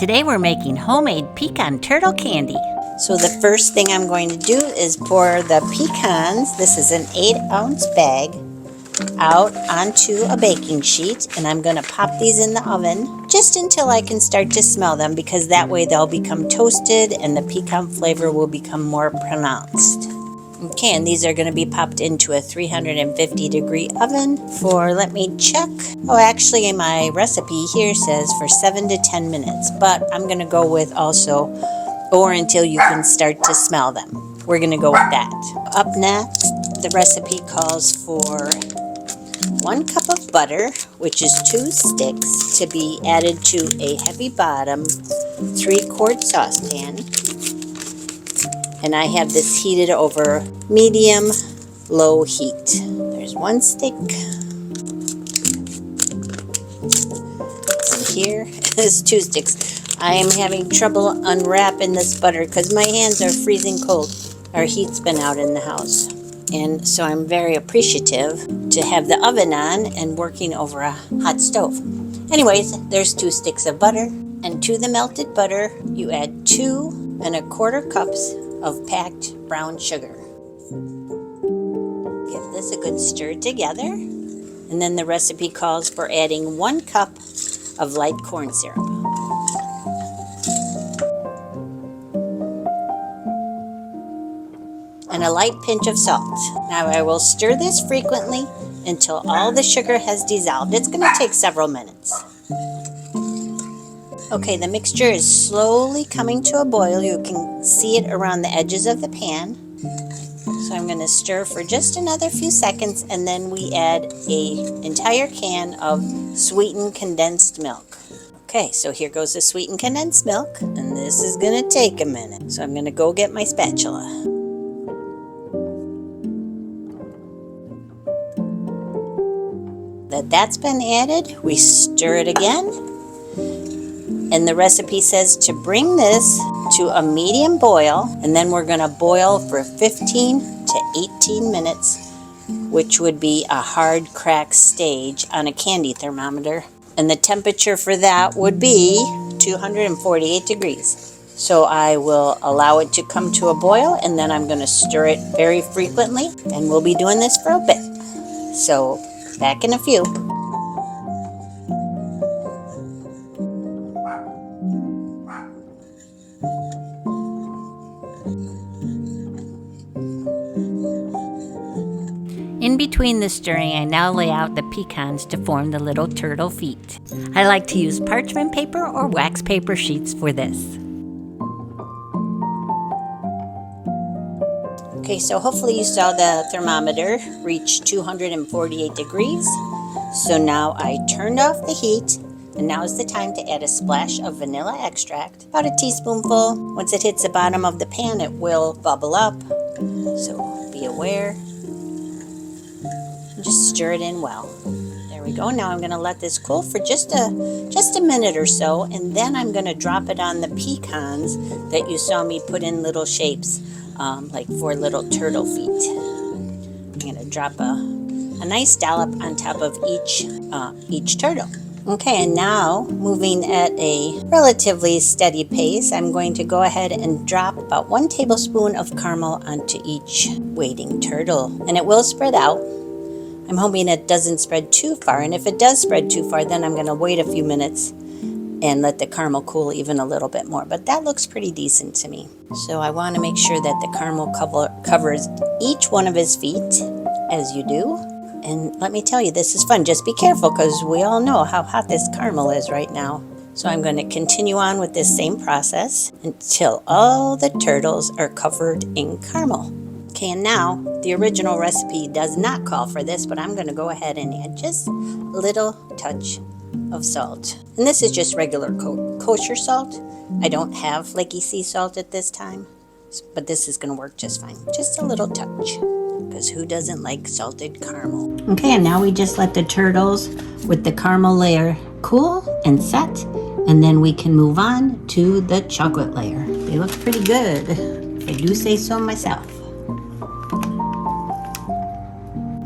today we're making homemade pecan turtle candy. So the first thing I'm going to do is pour the pecans, this is an 8-ounce bag, out onto a baking sheet, and I'm going to pop these in the oven just until I can start to smell them, because that way they'll become toasted and the pecan flavor will become more pronounced. Okay, and these are going to be popped into a 350-degree oven for, let me check. Oh, actually my recipe here says for 7 to 10 minutes, but I'm going to go with also or until you can start to smell them. We're going to go with that. Up next, the recipe calls for 1 cup of butter, which is 2 sticks, to be added to a heavy bottom 3-quart saucepan. And I have this heated over medium-low heat. There's 1 stick. And here is 2 sticks. I am having trouble unwrapping this butter because my hands are freezing cold. Our heat's been out in the house. And so I'm very appreciative to have the oven on and working over a hot stove. Anyways, there's 2 sticks of butter. And to the melted butter, you add 2 1/4 cups of packed brown sugar. Give this a good stir together. And then the recipe calls for adding 1 cup of light corn syrup. And a light pinch of salt. Now I will stir this frequently until all the sugar has dissolved. It's going to take several minutes. Okay, the mixture is slowly coming to a boil. You can see it around the edges of the pan. So I'm going to stir for just another few seconds, and then we add an entire can of sweetened condensed milk. Okay, so here goes the sweetened condensed milk, and this is going to take a minute. So I'm going to go get my spatula. That's been added, we stir it again, and the recipe says to bring this to a medium boil, and then we're going to boil for 15 to 18 minutes, which would be a hard crack stage on a candy thermometer, and the temperature for that would be 248 degrees. So I will allow it to come to a boil, and then I'm going to stir it very frequently, and we'll be doing this for a bit. So back in a few. In between the stirring, I now lay out the pecans to form the little turtle feet. I like to use parchment paper or wax paper sheets for this. Okay, so hopefully you saw the thermometer reach 248 degrees. So now I turned off the heat, and now is the time to add a splash of vanilla extract, about a teaspoonful. Once it hits the bottom of the pan, it will bubble up, so be aware. Just stir it in well. There we go. Now I'm going to let this cool for just a minute or so, and then I'm going to drop it on the pecans that you saw me put in little shapes. Like 4 little turtle feet. I'm going to drop a nice dollop on top of each turtle. Okay, and now moving at a relatively steady pace, I'm going to go ahead and drop about 1 tablespoon of caramel onto each waiting turtle, and it will spread out. I'm hoping it doesn't spread too far, and if it does spread too far, then I'm going to wait a few minutes and let the caramel cool even a little bit more. But that looks pretty decent to me. So I want to make sure that the caramel covers each one of his feet, as you do. And let me tell you, this is fun. Just be careful, because we all know how hot this caramel is right now. So I'm going to continue on with this same process until all the turtles are covered in caramel. Okay, and now the original recipe does not call for this, but I'm going to go ahead and add just a little touch of salt. And this is just regular kosher salt. I don't have flaky sea salt at this time, but this is going to work just fine. Just a little touch, because who doesn't like salted caramel? Okay, and now we just let the turtles with the caramel layer cool and set, and then we can move on to the chocolate layer. They look pretty good, if I do say so myself.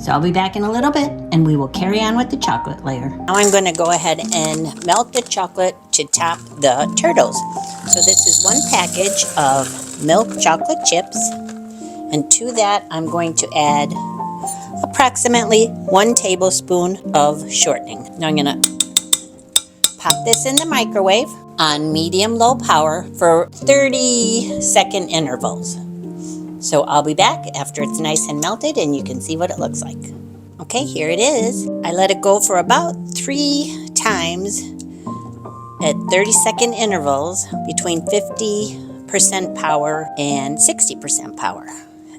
So I'll be back in a little bit and we will carry on with the chocolate layer. Now I'm going to go ahead and melt the chocolate to top the turtles. So this is 1 package of milk chocolate chips. And to that I'm going to add approximately 1 tablespoon of shortening. Now I'm going to pop this in the microwave on medium-low power for 30-second intervals. So I'll be back after it's nice and melted and you can see what it looks like. Okay, here it is. I let it go for about 3 times at 30-second intervals between 50% power and 60% power.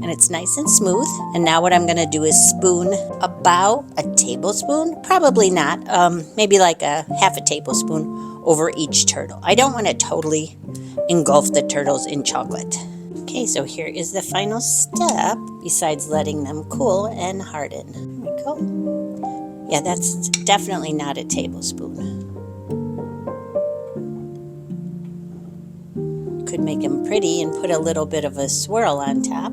And it's nice and smooth. And now what I'm going to do is spoon about a tablespoon, probably not, maybe like a half a tablespoon over each turtle. I don't want to totally engulf the turtles in chocolate. Okay, so here is the final step besides letting them cool and harden. There we go. Yeah, that's definitely not a tablespoon. Could make them pretty and put a little bit of a swirl on top.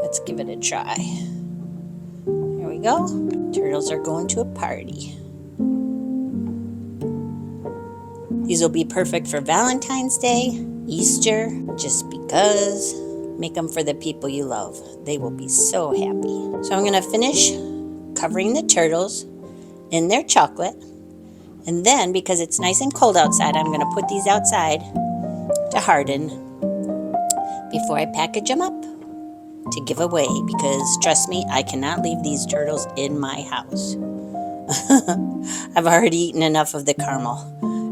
Let's give it a try. Here we go. Turtles are going to a party. These will be perfect for Valentine's Day, Easter, just because. Make them for the people you love. They will be so happy. So I'm going to finish covering the turtles in their chocolate. And then, because it's nice and cold outside, I'm going to put these outside to harden before I package them up to give away, because trust me, I cannot leave these turtles in my house. I've already eaten enough of the caramel,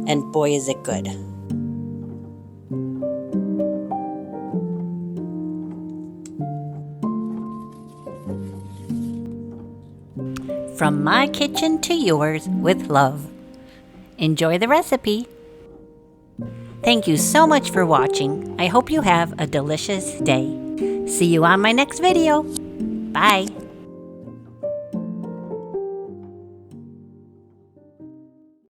and boy is it good. From my kitchen to yours with love. Enjoy the recipe. Thank you so much for watching. I hope you have a delicious day. See you on my next video. Bye.